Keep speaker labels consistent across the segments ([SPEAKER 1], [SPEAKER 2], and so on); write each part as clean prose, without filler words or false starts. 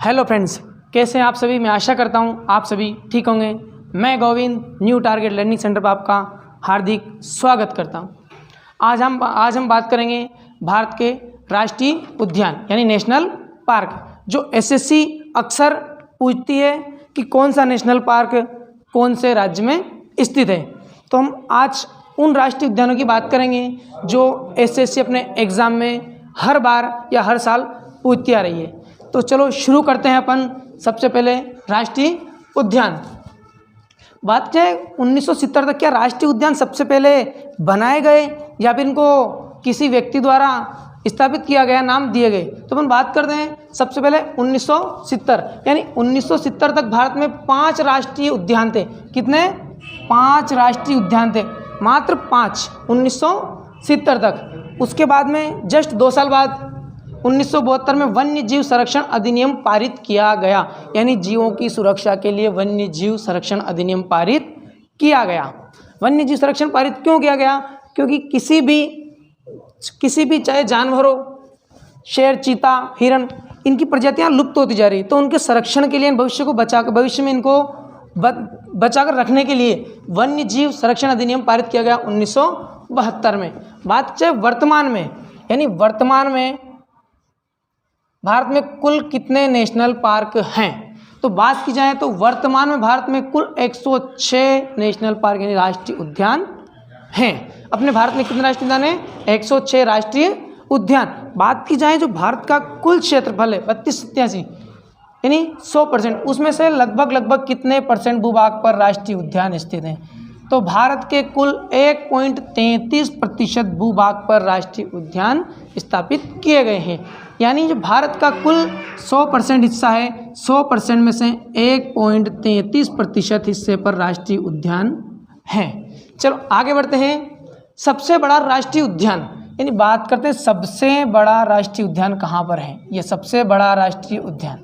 [SPEAKER 1] Hello friends, कैसे हैं आप सभी। मैं आशा करता हूं आप सभी ठीक होंगे। मैं Govind new target learning centre पर आपका हार्दिक स्वागत करता हूं। आज हम बात करेंगे भारत के राष्ट्रीय उद्यान यानी नेशनल पार्क, जो एसएससी अक्सर पूछती है कि कौन सा नेशनल पार्क कौन से राज्य में स्थित है। तो हम आज उन राष्ट्रीय उद्यानों की बात करेंगे जो एसएससी अपने एग्ज़ाम में हर बार या हर साल पूछती आ रही है। तो चलो शुरू करते हैं अपन। सबसे पहले राष्ट्रीय उद्यान बात क्या है, 1970 तक क्या राष्ट्रीय उद्यान सबसे पहले बनाए गए या फिर इनको किसी व्यक्ति द्वारा स्थापित किया गया, नाम दिए गए। तो अपन बात करते हैं सबसे पहले 1970 यानी 1970 तक भारत में 5 राष्ट्रीय उद्यान थे। कितने? 5 राष्ट्रीय उद्यान थे, मात्र 5 1970 तक। उसके बाद में जस्ट 2 साल बाद 1972 में वन्य जीव संरक्षण अधिनियम पारित किया गया, यानी जीवों की सुरक्षा के लिए वन्य जीव संरक्षण अधिनियम पारित किया गया। वन्य जीव संरक्षण पारित क्यों किया गया? क्योंकि किसी भी चाहे जानवर हो, शेर, चीता, हिरण, इनकी प्रजातियां लुप्त होती जा रही, तो उनके संरक्षण के लिए भविष्य में इनको बचाकर रखने के लिए वन्य जीव संरक्षण अधिनियम पारित किया गया 1972 में। बात चाहे वर्तमान में, यानी वर्तमान में भारत में कुल कितने नेशनल पार्क हैं, तो बात की जाए तो वर्तमान में भारत में कुल 106 नेशनल पार्क यानी राष्ट्रीय उद्यान हैं। अपने भारत में कितने राष्ट्रीय उद्यान हैं? 106 राष्ट्रीय उद्यान। बात की जाए जो भारत का कुल क्षेत्रफल है 3287 यानी 100%, उसमें से लगभग कितने परसेंट भूभाग पर राष्ट्रीय उद्यान स्थित हैं? तो भारत के कुल 1.33% भूभाग पर राष्ट्रीय उद्यान स्थापित किए गए हैं। यानी जो भारत का कुल 100% हिस्सा है, 100% में से 1.33% हिस्से पर राष्ट्रीय उद्यान हैं। चलो आगे बढ़ते हैं। सबसे बड़ा राष्ट्रीय उद्यान, यानी बात करते हैं सबसे बड़ा राष्ट्रीय उद्यान कहाँ पर है। ये सबसे बड़ा राष्ट्रीय उद्यान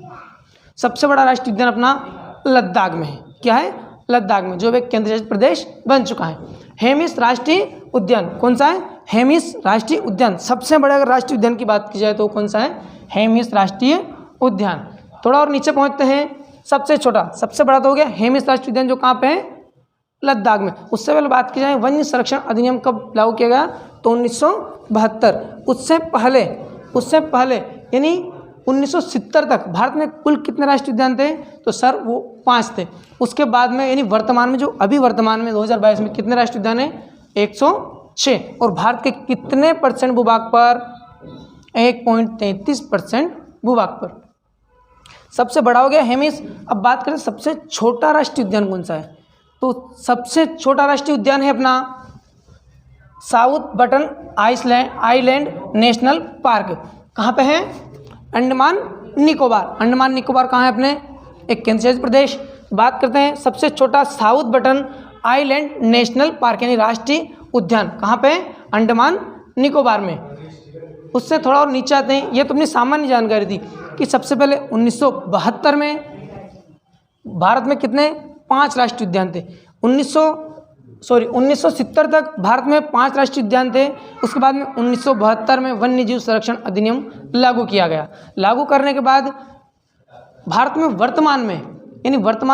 [SPEAKER 1] अपना लद्दाख में है। क्या है? लद्दाख में, जो एक केंद्र शासित प्रदेश बन चुका है। हेमिस राष्ट्रीय उद्यान कौन सा है? हेमिस राष्ट्रीय उद्यान सबसे बड़े अगर राष्ट्रीय उद्यान की बात की जाए तो कौन सा है? हेमिस राष्ट्रीय उद्यान। थोड़ा और नीचे पहुंचते हैं। सबसे छोटा, सबसे बड़ा तो हो गया हेमिस राष्ट्रीय उद्यान, जो कहाँ पे है? लद्दाख में। उससे पहले बात की जाए वन्य संरक्षण अधिनियम कब लागू किया गया? तो 1972। उससे पहले यानी 1970 तक भारत में कुल कितने राष्ट्रीय उद्यान थे? तो सर वो 5 थे। उसके बाद में यानी वर्तमान में, जो अभी वर्तमान में 2022 में कितने राष्ट्रीय उद्यान है? 106। और भारत के कितने परसेंट भूभाग पर? 1.33% भूभाग पर। सबसे बड़ा हो गया हेमिस। अब बात करें सबसे छोटा राष्ट्रीय उद्यान कौन सा है, तो सबसे छोटा राष्ट्रीय उद्यान है अपना south button island national park. कहाँ पे है? अंडमान निकोबार। अंडमान निकोबार कहाँ है? अपने एक केंद्र शासित प्रदेश। बात करते हैं सबसे छोटा south button island national park यानी राष्ट्रीय उद्यान कहाँ पे? अंडमान निकोबार में। उससे थोड़ा और नीचे आते हैं। ये तो अपनी सामान्य जानकारी थी कि सबसे पहले 1972 में भारत में कितने? 5 राष्ट्रीय उद्यान थे। 1970 तक भारत में 5 राष्ट्रीय उद्यान थे। उसके बाद में 1972 में वन्य जीव संरक्षण अधिनियम लागू किया गया। लागू करने के बाद भारत में वर्तमान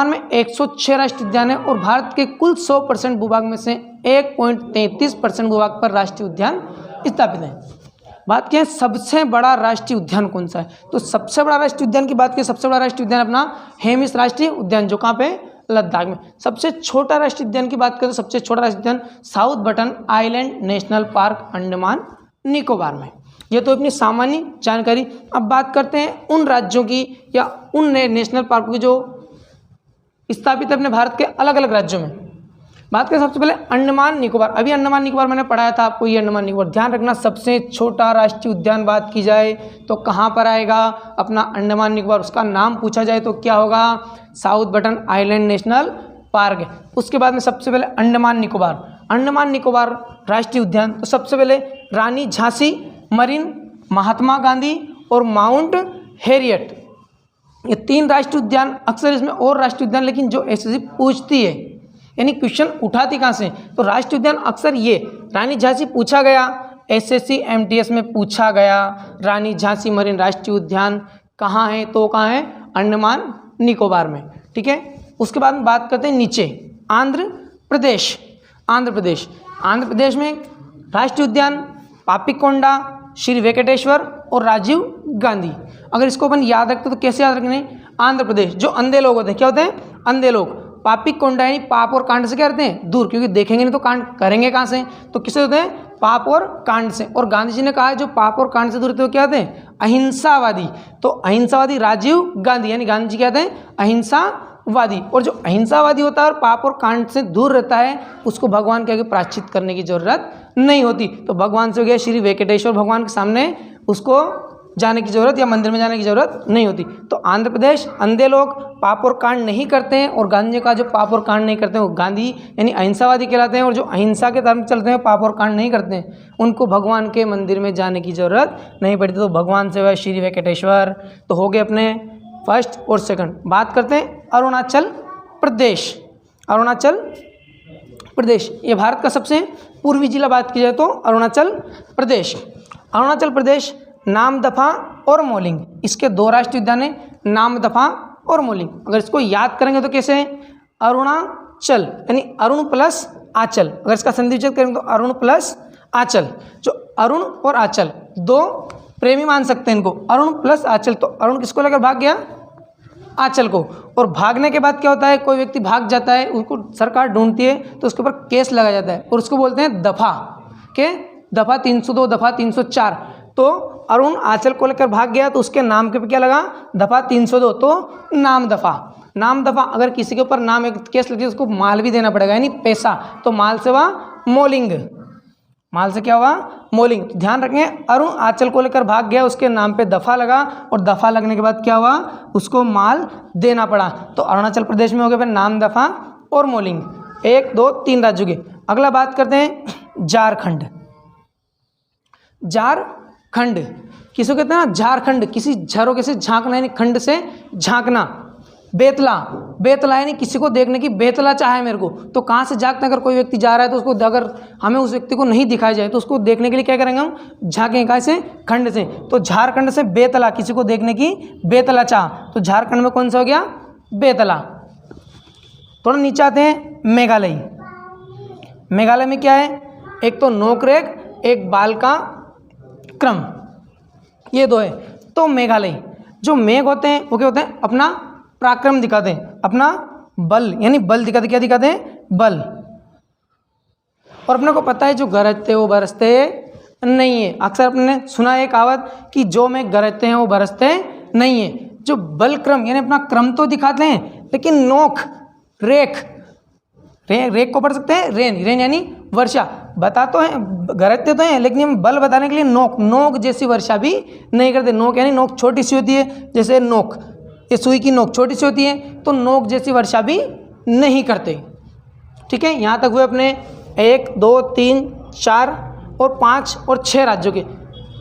[SPEAKER 1] में 106 राष्ट्रीय उद्यान है और भारत के कुल 100% भूभाग में से 1.33% भूभाग पर राष्ट्रीय उद्यान स्थापित है। बात क्या है सबसे बड़ा राष्ट्रीय उद्यान कौन सा है, तो सबसे बड़ा राष्ट्रीय उद्यान की बात करें, सबसे बड़ा राष्ट्रीय उद्यान अपना हेमिस राष्ट्रीय उद्यान, जो कहाँ पे? लद्दाख में। सबसे छोटा राष्ट्रीय उद्यान की बात करें तो सबसे छोटा राष्ट्रीय उद्यान south button island national park Andaman Nicobar में। यह तो अपनी सामान्य जानकारी। अब बात करते हैं उन राज्यों की या उन नेशनल पार्कों की जो स्थापित है अपने भारत के अलग अलग राज्यों में। बात करें सबसे पहले अंडमान निकोबार। अभी अंडमान निकोबार मैंने पढ़ाया था आपको। ये अंडमान निकोबार ध्यान रखना, सबसे छोटा राष्ट्रीय उद्यान बात की जाए तो कहाँ पर आएगा? अपना अंडमान निकोबार। उसका नाम पूछा जाए तो क्या होगा? South button island national park. उसके बाद में सबसे पहले अंडमान निकोबार राष्ट्रीय उद्यान। तो सबसे पहले रानी झांसी मरीन, महात्मा गांधी और माउंट हैरियट, ये 3 राष्ट्रीय उद्यान। अक्सर इसमें और राष्ट्रीय उद्यान, लेकिन जो एसएससी पूछती है यानी क्वेश्चन उठाती कहाँ से, तो राष्ट्रीय उद्यान अक्सर ये रानी झांसी पूछा गया, एसएससी एमटीएस में पूछा गया। रानी झांसी मरीन राष्ट्रीय उद्यान कहाँ है? तो कहाँ है? अंडमान निकोबार में। ठीक है, उसके बाद में बात करते हैं नीचे आंध्र प्रदेश। आंध्र प्रदेश, आंध्र प्रदेश में राष्ट्रीय उद्यान पापिकोंडा, श्री वेंकटेश्वर और राजीव गांधी। अगर इसको अपन याद रखते तो कैसे याद रखने? आंध्र प्रदेश, जो अंधे लोग होते हैं, क्या होते हैं? अंधे लोग। पापिकोंडा यानी पाप और कांड से क्या करते हैं? दूर, क्योंकि देखेंगे नहीं तो कांड करेंगे कहाँ से? तो किससे होते हैं? पाप और कांड से। और गांधी जी ने कहा है जो पाप और कांड से दूर होते हैं वो क्या होते हैं? अहिंसावादी। तो अहिंसावादी राजीव गांधी, यानी गांधी जी क्या होते हैं? अहिंसावादी। और जो अहिंसावादी होता है और पाप और कांड से दूर रहता है उसको भगवान के आगे प्रायश्चित करने की जरूरत नहीं होती। तो भगवान से हो गया श्री वेंकटेश्वर भगवान के सामने उसको जाने की जरूरत या मंदिर में जाने की जरूरत नहीं होती। तो आंध्र प्रदेश अंधे लोग पाप और कांड नहीं करते हैं, और गांधी जी का जो पाप और कांड नहीं करते हैं वो गांधी यानी अहिंसावादी कहलाते हैं। और जो अहिंसा के धर्म चलते हैं पाप और कांड नहीं करते हैं उनको भगवान के मंदिर में जाने की जरूरत नहीं पड़ती। तो भगवान से वह श्री वेंकटेश्वर। तो हो गए अपने फर्स्ट और सेकंड। बात करते हैं अरुणाचल प्रदेश। अरुणाचल प्रदेश ये भारत का सबसे पूर्वी जिला बात की जाए तो अरुणाचल प्रदेश। अरुणाचल प्रदेश नामदफा और मोलिंग, इसके दो राष्ट्रीय उद्यान हैं, नामदफा और मोलिंग। अगर इसको याद करेंगे तो कैसे है? अरुणाचल यानी अरुण प्लस आचल। अगर इसका संधि विच्छेद करेंगे तो अरुण प्लस आचल। जो अरुण और आचल दो प्रेमी मान सकते हैं इनको, अरुण प्लस आचल। तो अरुण किसको लेकर भाग गया? आचल को। और भागने के बाद क्या होता है? कोई व्यक्ति भाग जाता है, उसको सरकार ढूंढती है तो उसके ऊपर केस लगाया जाता है और उसको बोलते हैं दफा के, दफा 302, दफा 304। तो अरुण आचल को लेकर भाग गया तो उसके नाम के पे क्या लगा? दफा 302। तो नाम दफा। नाम दफा अगर किसी के ऊपर नाम एक केस लगी उसको माल भी देना पड़ेगा यानी पैसा। तो माल से हुआ मोलिंग। माल से क्या हुआ? मोलिंग। तो ध्यान रखें अरुण आचल को लेकर भाग गया, उसके नाम पे दफा लगा और दफा लगने के बाद क्या हुआ? उसको माल देना पड़ा। तो अरुणाचल प्रदेश में हो गया फिर नाम दफा और मोलिंग। 1, 2, 3 राज्यों के। अगला बात करते हैं झारखंड। झारखंड किसको कहते हैं ना? झारखंड। किसी झरों के से झांकना यानी खंड से झांकना। बेतला, बेतला यानी किसी को देखने की बेतला चाहे मेरे को तो कहाँ से झांकते हैं? अगर कोई व्यक्ति जा रहा है तो उसको अगर हमें उस व्यक्ति को नहीं दिखाया जाए तो उसको देखने के लिए क्या करेंगे हम? झांकेंगे। कहाँ से? खंड से। तो झारखंड से बेतला, किसी को देखने की बेतला चाह। तो झारखंड में कौन सा हो गया? बेतला। थोड़ा नीचे आते हैं मेघालय। मेघालय में क्या है? एक तो नोकरेक, एक बाल का क्रम, ये दो है। तो मेघालय जो मेघ होते हैं वो क्या होते हैं? अपना पराक्रम दिखाते हैं, अपना बल यानी बल दिखाते। क्या दिखाते हैं? बल। और अपने को पता है जो गरजते वो बरसते नहीं है। अक्सर अपने सुना है कहावत कि जो मेघ गरजते हैं वो बरसते नहीं है। जो बल क्रम यानी अपना क्रम तो दिखाते हैं लेकिन नोक रेख, रेख को पढ़ सकते हैं रेन, रेन यानी वर्षा। बता तो हैं, गरजते तो हैं लेकिन हम बल बताने के लिए नोक, नोक जैसी वर्षा भी नहीं करते। नोक यानी नोक छोटी सी होती है, जैसे नोक ये सुई की नोक छोटी सी होती है तो नोक जैसी वर्षा भी नहीं करते। ठीक है, यहाँ तक हुए अपने 1, 2, 3, 4 और 5 और 6 राज्यों के।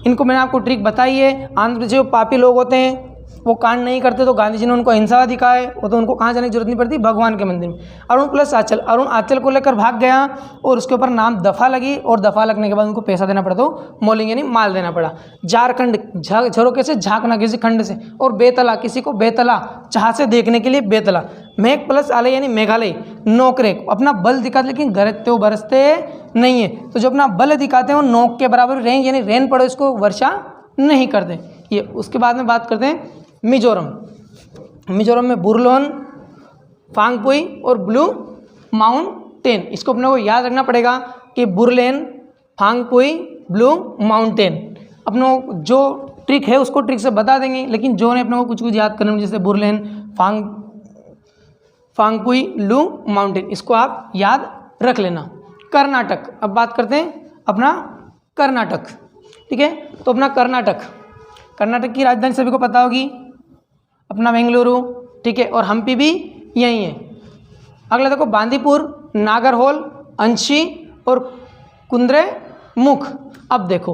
[SPEAKER 1] इनको मैंने आपको ट्रिक बताई है। आंध्र प्रदेश जो पापी लोग होते हैं वो कांड नहीं करते तो गांधी जी ने उनको अहिंसावादी कहा है। वो तो उनको कहाँ जाने की जरूरत नहीं पड़ती? भगवान के मंदिर में। अरुण प्लस आचल, अरुण आचल को लेकर भाग गया और उसके ऊपर नाम दफा लगी और दफा लगने के बाद उनको पैसा देना पड़ा तो मोलिंग यानी माल देना पड़ा। झारखंड झरोके से झांकना किसी खंड से, और बेतला किसी को बेतला चाह से देखने के लिए बेतला। मेघ प्लस आलय यानी मेघालय, नोकरेक अपना बल दिखाते लेकिन गरजते हो बरसते नहीं है। तो जो अपना बल दिखाते हैं वो नोक के बराबर रेन यानी रेन पड़ो इसको वर्षा नहीं करते ये। उसके बाद में बात करते हैं मिजोरम। मिजोरम में बुरलोन, फांगपुई और ब्लू माउंटेन। इसको अपने को याद रखना पड़ेगा कि बुरलेन, फांगपुई, ब्लू माउंटेन। अपनों जो ट्रिक है उसको ट्रिक से बता देंगे लेकिन जो ने अपने को कुछ याद करना जैसे बुरलेन, फांगपुई, ब्लू माउंटेन, इसको आप याद रख लेना। कर्नाटक, अब बात करते हैं अपना कर्नाटक। ठीक है, तो अपना कर्नाटक, कर्नाटक की राजधानी सभी को पता होगी अपना बेंगलुरु। ठीक है, और हम्पी भी यही है। अगला देखो बांदीपुर, नागरहोल, अंशी और कुद्रेमुख। अब देखो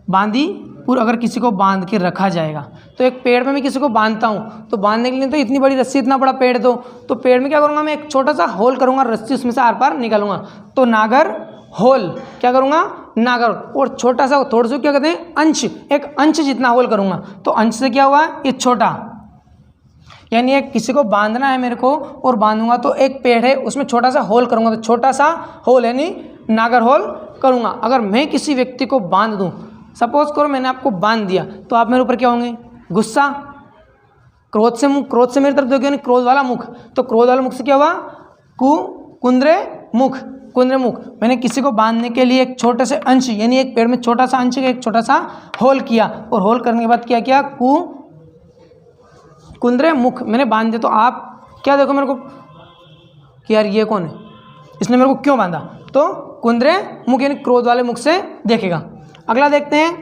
[SPEAKER 1] बांदीपुर अगर किसी को बांध के रखा जाएगा तो एक पेड़ में मैं किसी को बांधता हूँ तो बांधने के लिए तो इतनी बड़ी रस्सी, इतना बड़ा पेड़ तो पेड़ में क्या करूँगा मैं? एक छोटा सा होल करूँगा, रस्सी उसमें से आर पार निकालूंगा। तो नागर होल क्या करूँगा? नागर, और छोटा सा थोड़ा सा क्या कहते हैं अंश, एक अंश जितना होल करूँगा, तो अंश से क्या हुआ ये छोटा, यानी एक किसी को बांधना है मेरे को और बांधूंगा तो एक पेड़ है उसमें छोटा सा होल करूँगा, तो छोटा सा होल यानी नागर होल करूँगा। अगर मैं किसी व्यक्ति को बांध दूँ, सपोज करो मैंने आपको बांध दिया, तो आप मेरे ऊपर क्या होंगे, गुस्सा, क्रोध से मुख, क्रोध से मेरी तरफ देखोगे, यानी क्रोध वाला मुख, तो क्रोध वाला मुख से क्या हुआ कुंद्रे मुख, कुंद्रे मुख। मैंने किसी को बांधने के लिए एक छोटे से अंश यानी एक पेड़ में छोटा सा अंश का एक छोटा सा होल किया, और होल करने के बाद क्या किया कुंद्रे मुख मैंने बांध दिया। तो आप क्या देखो मेरे को कि यार ये कौन है, इसने मेरे को क्यों बांधा, तो कुंद्रे मुख यानी क्रोध वाले मुख से देखेगा। अगला देखते हैं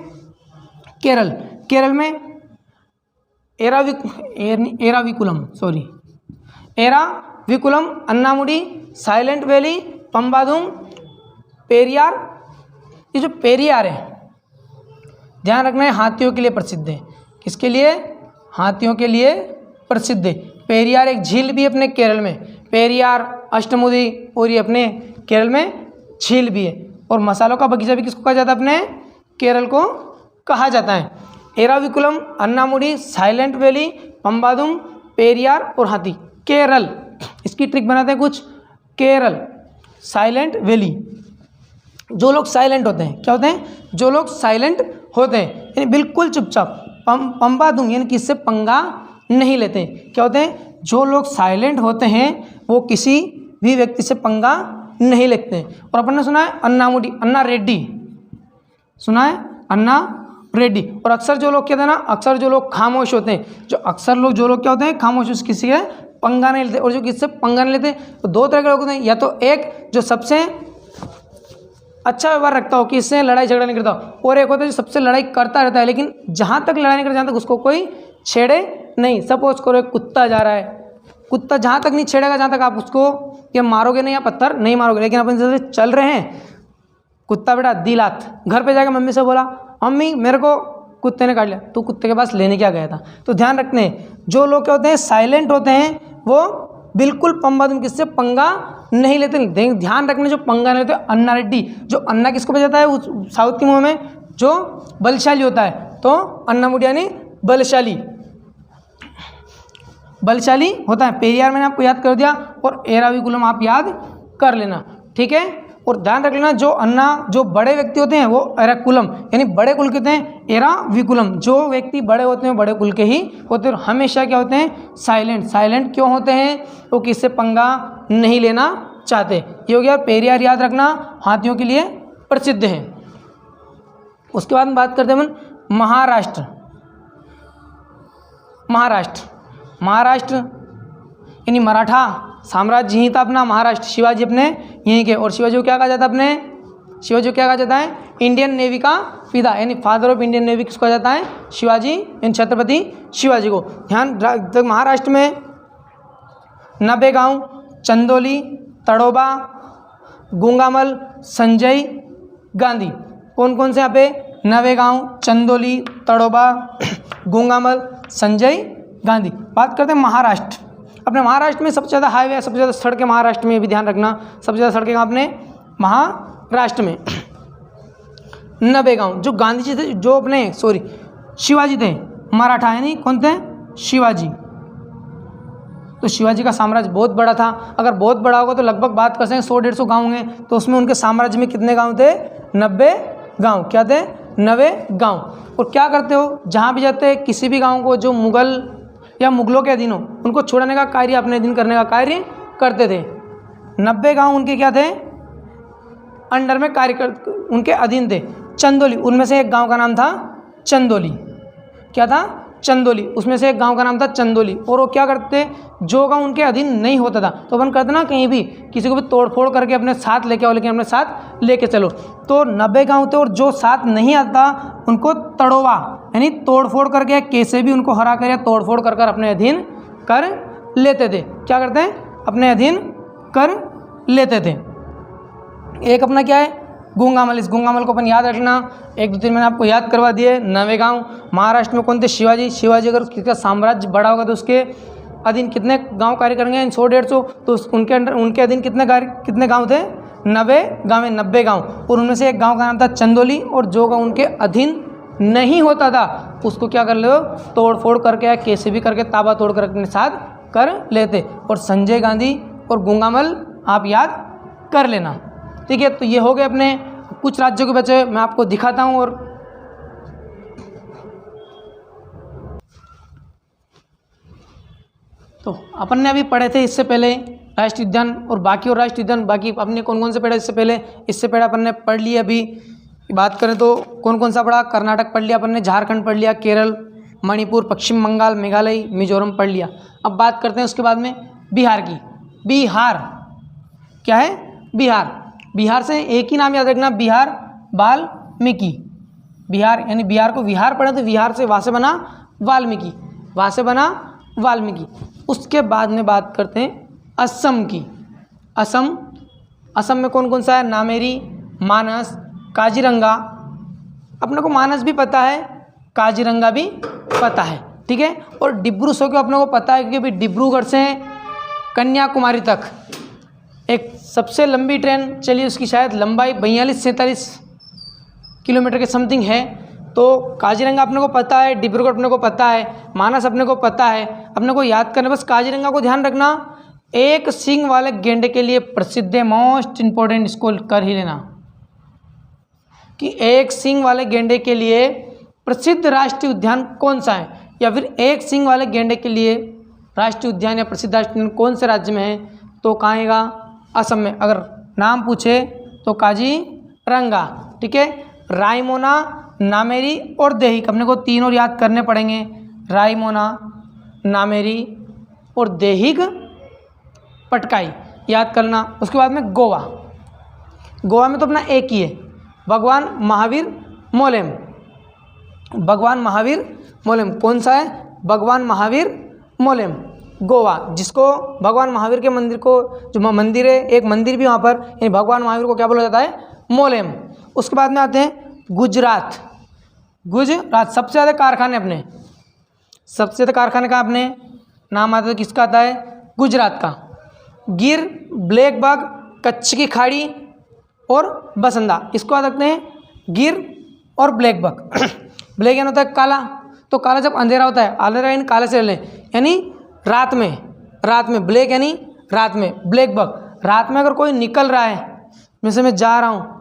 [SPEAKER 1] केरल। केरल में एराविकुलम, अन्नामुडी, साइलेंट वैली, पंबादुम, पेरियार। ये जो पेरियार है ध्यान रखना है हाथियों के लिए प्रसिद्ध है। किसके लिए, हाथियों के लिए प्रसिद्ध है। पेरियार एक झील भी है अपने केरल में, पेरियार, अष्टमुदी, और ये अपने केरल में झील भी है। और मसालों का बगीचा भी किसको कहा जाता है, अपने केरल को कहा जाता है। एराविकुलम, अन्नामुडी, साइलेंट वैली, पंबादुम, पेरियार और हाथी। केरल, इसकी ट्रिक बनाते हैं कुछ। केरल साइलेंट वैली, जो लोग साइलेंट होते हैं, क्या होते हैं, जो लोग साइलेंट होते हैं यानी बिल्कुल चुपचाप। पंबादुम यानी किससे पंगा नहीं लेते, क्या होते हैं, जो लोग साइलेंट होते हैं वो किसी भी व्यक्ति से पंगा नहीं लेते हैं। और अपन ने सुना है अन्नामुडी, अन्ना रेड्डी, सुना है अन्ना रेड्डी। और अक्सर जो लोग कहते हैं ना, अक्सर जो लोग खामोश होते हैं, जो लोग क्या होते हैं, खामोश, किसी के पंगा नहीं लेते। और जो किससे पंगा नहीं लेते, तो दो तरह के लोग होते हैं, या तो एक जो सबसे अच्छा व्यवहार रखता हो, किससे लड़ाई झगड़ा नहीं करता हो, और एक होता है जो सबसे लड़ाई करता रहता है, लेकिन जहाँ तक लड़ाई नहीं करता जहाँ तक उसको कोई छेड़े नहीं। सपोज करो एक कुत्ता जा रहा है, कुत्ता जहाँ तक नहीं छेड़ेगा, जहाँ तक आप उसको या मारोगे नहीं या पत्थर नहीं मारोगे, लेकिन अपन जैसे चल रहे हैं, कुत्ता बेटा दी लात, घर पे जाके मम्मी से बोला मम्मी मेरे को कुत्ते ने काट लिया, तू कुत्ते के पास लेने क्या गया था। तो ध्यान रखने, जो लोग क्या होते हैं साइलेंट होते हैं वो बिल्कुल पंबादुम किससे पंगा नहीं लेते। ध्यान रखने, जो पंगा नहीं लेते, अन्ना रेड्डी, जो अन्ना किसको बजाता है उस साउथ के मुँह में, जो बलशाली होता है, तो अन्ना मुडी यानी बलशाली, बलशाली होता है। पेरियार मैंने आपको याद कर दिया, और एराविकुलम आप याद कर लेना, ठीक है। और ध्यान रख लेना, जो अन्ना, जो बड़े व्यक्ति होते हैं वो एराकुलम यानी बड़े कुल के होते हैं, एराविकुलम जो व्यक्ति बड़े होते हैं बड़े कुल के ही होते हैं, और हमेशा क्या होते हैं साइलेंट। साइलेंट क्यों होते हैं, वो किससे पंगा नहीं लेना चाहते। ये हो गया पेरियार, याद रखना, हाथियों के लिए प्रसिद्ध है। उसके बाद बात करते हैं अपन महाराष्ट्र। महाराष्ट्र यानी मराठा साम्राज्य ही था अपना महाराष्ट्र, शिवाजी अपने यहीं के। और शिवाजी को क्या कहा जाता है, अपने शिवाजी को क्या कहा जाता है, इंडियन नेवी का पिता यानी फादर ऑफ इंडियन नेवी किसको कहा जाता है, शिवाजी यानी छत्रपति शिवाजी को। ध्यान, महाराष्ट्र में नवेगांव, चंदोली, तड़ोबा, गुंगामल, संजय गांधी, कौन कौन से यहाँ पे, नवेगांव, चंदोली, तड़ोबा, गुंगामल, संजय गांधी। बात करते हैं महाराष्ट्र। अपने महाराष्ट्र में सबसे ज़्यादा हाईवे, सबसे ज़्यादा सड़कें महाराष्ट्र में, भी ध्यान रखना, सबसे ज़्यादा सड़कें अपने महाराष्ट्र में। नवेगांव, जो गांधी जी थे, जो अपने शिवाजी थे, मराठा यानी कौन थे, शिवाजी। तो शिवाजी का साम्राज्य बहुत बड़ा था। अगर बहुत बड़ा होगा तो लगभग बात कर सकते हैं 100-150 गाँव होंगे, तो उसमें उनके साम्राज्य में कितने गाँव थे, 90 गाँव। क्या थे, 90 गाँव। और क्या करते हो, जहाँ भी जाते किसी भी गाँव को जो मुगल या मुगलों के अधीन हो, उनको छुड़ाने का कार्य, अपने अधीन करने का कार्य करते थे। 90 गांव उनके क्या थे, अंडर में कार्य उनके अधीन थे। चंदोली, उनमें से एक गांव का नाम था चंदोली, क्या था, चंदोली, उसमें से एक गांव का नाम था चंदोली। और वो क्या करते, जो गांव उनके अधीन नहीं होता था, तो अपन करते ना कहीं भी किसी को भी तोड़ फोड़ करके अपने साथ लेके आओ, लेकिन अपने साथ लेके चलो। तो 90 गांव थे, और जो साथ नहीं आता उनको तड़ोवा यानी तोड़ फोड़ करके, कैसे भी उनको हरा कर या तोड़ फोड़ कर अपने अधीन कर लेते थे। क्या करते हैं, अपने अधीन कर लेते थे। एक अपना क्या है, गुंगामल। इस गुंगामल को अपन याद रखना, 1-2-3 मैंने आपको याद करवा दिए। नवेगांव महाराष्ट्र में कौन थे, शिवाजी। शिवाजी अगर किसका साम्राज्य बड़ा होगा तो उसके अधीन कितने गांव कार्य करेंगे, 100-150, तो उनके अंडर, उनके अधीन कितने गांव थे, 90 गांव, और उनमें से एक गांव का नाम था चंदोली, और जो गांव उनके अधीन नहीं होता था उसको क्या कर लो, तोड़ फोड़ करके या कैसे भी करके ताबा तोड़ कर अपने साथ कर लेते। और संजय गांधी और गंगामल आप याद कर लेना, ठीक है। तो ये हो गए अपने कुछ राज्यों के बचे, मैं आपको दिखाता हूँ। और तो अपन ने अभी पढ़े थे इससे पहले राष्ट्रीय उद्यान और राष्ट्रीय उद्यान, बाकी अपने कौन कौन से पढ़े इससे पहले? इससे पहले अपन ने पढ़ लिया, अभी बात करें तो कौन कौन सा पढ़ा? कर्नाटक पढ़ लिया अपन ने, झारखंड पढ़ लिया, केरल, मणिपुर, पश्चिम बंगाल, मेघालय, मिजोरम पढ़ लिया। अब बात करते हैं उसके बाद में बिहार की। बिहार क्या है? बिहार। बिहार से एक ही नाम याद रखना, बिहार वाल्मीकि। बिहार यानी बिहार को विहार पढ़े तो विहार से वहाँ से बना वाल्मीकि, वहाँ से बना वाल्मीकि। उसके बाद में बात करते हैं असम की। असम, असम में कौन कौन सा है? नामेरी, मानस, काजीरंगा। अपने को मानस भी पता है, काजीरंगा भी पता है, ठीक है। और डिब्रू सो के अपने को पता है क्योंकि डिब्रूगढ़ से कन्याकुमारी तक एक सबसे लंबी ट्रेन चली, उसकी शायद लंबाई 42-47 किलोमीटर के समथिंग है। तो काजीरंगा अपने को पता है, डिब्रूगढ़ अपने को पता है, मानस अपने को पता है। अपने को याद करना बस काजीरंगा को ध्यान रखना, एक सींग वाले गेंडे के लिए प्रसिद्ध है, मोस्ट इंपॉर्टेंट, इसको कर ही लेना कि एक सींग वाले गेंडे के लिए प्रसिद्ध राष्ट्रीय उद्यान कौन सा है, या फिर एक सींग वाले गेंडे के लिए राष्ट्रीय उद्यान या प्रसिद्ध राष्ट्रीय उद्यान कौन से राज्य में है? तो कहाँ आएगा? असम में। अगर नाम पूछे तो काजीरंगा, ठीक है। रायमोना, नामेरी और देहिक, अपने को तीन और याद करने पड़ेंगे, रायमोना, नामेरी और देहिक पटकाई, याद करना। उसके बाद में गोवा। गोवा में तो अपना एक ही है, भगवान महावीर मोलेम। भगवान महावीर मोलेम कौन सा है? भगवान महावीर मोलेम, गोवा, जिसको भगवान महावीर के मंदिर को, जो मंदिर है, एक मंदिर भी वहाँ पर, यानी भगवान महावीर को क्या बोला जाता है? मोलेम। उसके बाद में आते हैं गुजरात। गुजरात सबसे ज़्यादा कारखाने अपने, सबसे ज़्यादा कारखाने का अपने नाम आता है, किसका आता है? गुजरात का। गिर, ब्लैक बाग, कच्छ की खाड़ी और बसंदा, इसको याद रखते हैं, गिर और ब्लैक बाग। ब्लैक यानी होता है काला, तो काला जब अंधेरा होता है, अंधेरा यानी काले से लें, यानी रात में, रात में ब्लैक यानी रात में, ब्लैक बग रात में अगर कोई निकल रहा है, जैसे मैं जा रहा हूँ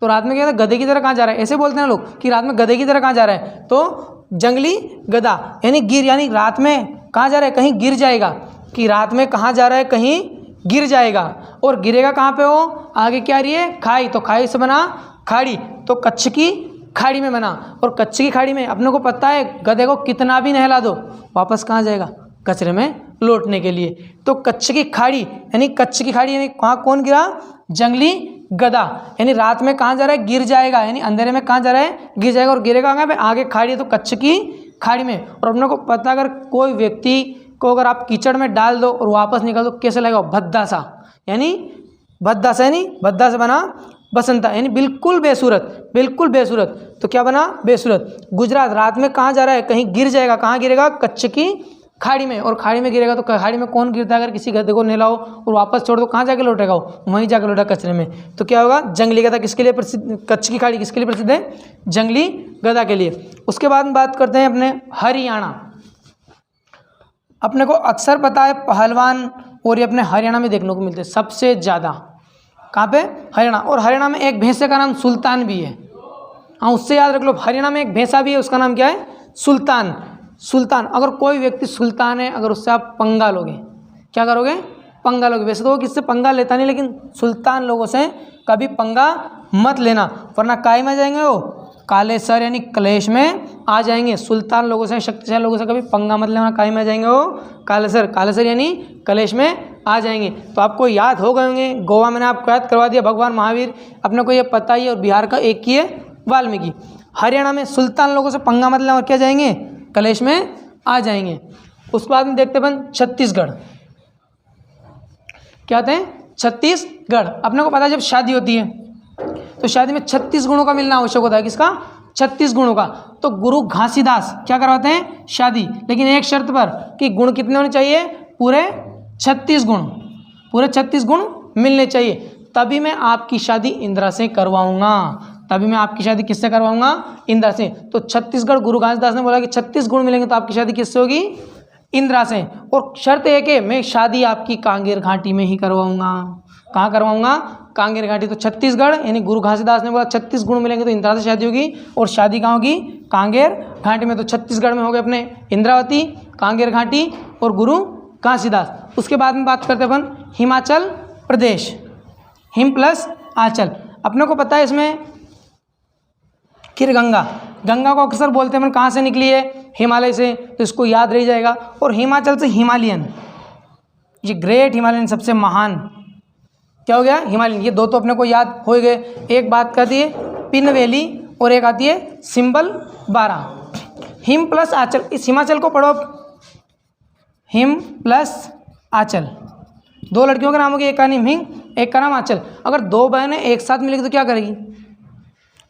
[SPEAKER 1] तो रात में क्या है? गधे की तरह कहाँ जा रहा है, ऐसे बोलते हैं लोग कि रात में गधे की तरह कहाँ जा रहा है, तो जंगली गधा यानी गिर, यानी रात में कहाँ जा रहा है? कहीं गिर जाएगा, कि रात में कहाँ जा रहा है? कहीं गिर जाएगा। और गिरेगा कहाँ पे? वो आगे क्या आ रही है? खाई, तो खाई से बना खाड़ी, तो कच्छ की खाड़ी में बना। और कच्छ की खाड़ी में अपने को पता है गधे को कितना भी नहला दो वापस कहाँ जाएगा? कचरे में लौटने के लिए। तो कच्छ की खाड़ी यानी कच्छ की खाड़ी यानी कहाँ कौन गिरा? जंगली गधा, यानी रात में कहाँ जा रहा है? गिर जाएगा, यानी अंधेरे में कहाँ जा रहा है? गिर जाएगा। और गिरेगा कहाँ पे? आगे खाड़ी है, तो कच्छ की खाड़ी में। और अपने को पता, अगर कोई व्यक्ति को अगर आप कीचड़ में डाल दो और वापस निकाल दो, कैसे लगेगा? भद्दा सा, यानी भद्दा सा, यानी भद्दा से बना बसंता, यानी बिल्कुल बेसूरत, बिल्कुल बेसूरत। तो क्या बना? बेसूरत। गुजरात रात में कहाँ जा रहा है? कहीं गिर जाएगा, कहाँ गिरेगा? कच्छ की खाड़ी में। और खाड़ी में गिरेगा तो खाड़ी में कौन गिरता है? अगर किसी गधे को नहलाओ और वापस छोड़ दो, कहाँ जाके लौटेगा? वहीं जाकर लौटेगा, कचरे में। तो क्या होगा? जंगली गधा किसके लिए प्रसिद्ध? कच्छ की खाड़ी किसके लिए प्रसिद्ध है? जंगली गधा के लिए। उसके बाद में बात करते हैं अपने हरियाणा। अपने को अक्सर पता है पहलवान, और ये अपने हरियाणा में देखने को मिलते हैं सबसे ज़्यादा। कहाँ पे? हरियाणा। और हरियाणा में एक भैंसे का नाम सुल्तान भी है, हाँ उससे याद रख लो। हरियाणा में एक भैंसा भी है, उसका नाम क्या है? सुल्तान। सुल्तान, अगर कोई व्यक्ति सुल्तान है, अगर उससे आप पंगा लोगे, क्या करोगे? पंगा लोगे। वैसे तो वो किससे पंगा लेता नहीं, लेकिन सुल्तान लोगों से कभी पंगा मत लेना, वरना काय में जाएंगे वो? कालेसर यानी क्लेश में आ जाएंगे। सुल्तान लोगों से, शक्तिशाली लोगों से कभी पंगा मत लेना, काय में जाएंगे वो? कालेसर। कालेसर यानी क्लेश में आ जाएंगे। तो आपको याद हो गए होंगे, गोवा मैंने आपको याद करवा दिया, भगवान महावीर अपने को ये पता ही है। और बिहार का एक ही है, वाल्मीकि। हरियाणा में सुल्तान लोगों से पंगा मत लेना, और क्या जाएंगे? कलेश में आ जाएंगे। उसके बाद में देखते हैं छत्तीसगढ़। क्या आते हैं? छत्तीसगढ़। अपने को पता है जब शादी होती है तो शादी में 36 गुणों का मिलना आवश्यक होता है। किसका? 36 गुणों का। तो गुरु घासीदास क्या करवाते हैं? शादी, लेकिन एक शर्त पर कि गुण कितने होने चाहिए? पूरे 36 गुण, पूरे 36 गुण मिलने चाहिए। तभी मैं आपकी शादी इंदिरा से करवाऊंगा, तभी मैं आपकी शादी किससे करवाऊंगा, इंदिरा से। तो छत्तीसगढ़ गुरु घासीदास ने बोला कि 36 गुण मिलेंगे तो आपकी शादी किससे होगी, इंदिरा से। और शर्त है कि मैं शादी आपकी कांगेर घाटी में ही करवाऊंगा। कहाँ करवाऊंगा, कांगेर घाटी। तो छत्तीसगढ़ यानी गुरु घासीदास ने बोला 36 गुण मिलेंगे तो इंदिरा से शादी होगी, और शादी कहाँ होगी, कांगेर घाटी में। तो छत्तीसगढ़ में हो गए अपने इंद्रावती, कांगेर घाटी और गुरु घासीदास। उसके बाद में बात करते हैं अपन हिमाचल प्रदेश, हिम प्लस आंचल। अपने को पता है इसमें फिर गंगा, गंगा को अक्सर बोलते हैं अपन कहाँ से निकली है, हिमालय से, तो इसको याद रह जाएगा। और हिमाचल से हिमालयन, ये ग्रेट हिमालयन सबसे महान क्या हो गया, हिमालयन। ये दो तो अपने को याद हो गए। एक बात कहती है पिन वैली और एक आती है सिंबल 12। हिम प्लस आंचल, इस हिमाचल को पढ़ो, हिम प्लस आंचल। दो लड़कियों का नाम होगी, एक का नाम हिम, एक का नाम आंचल। अगर दो बहनें एक साथ मिलेगी तो क्या करेगी,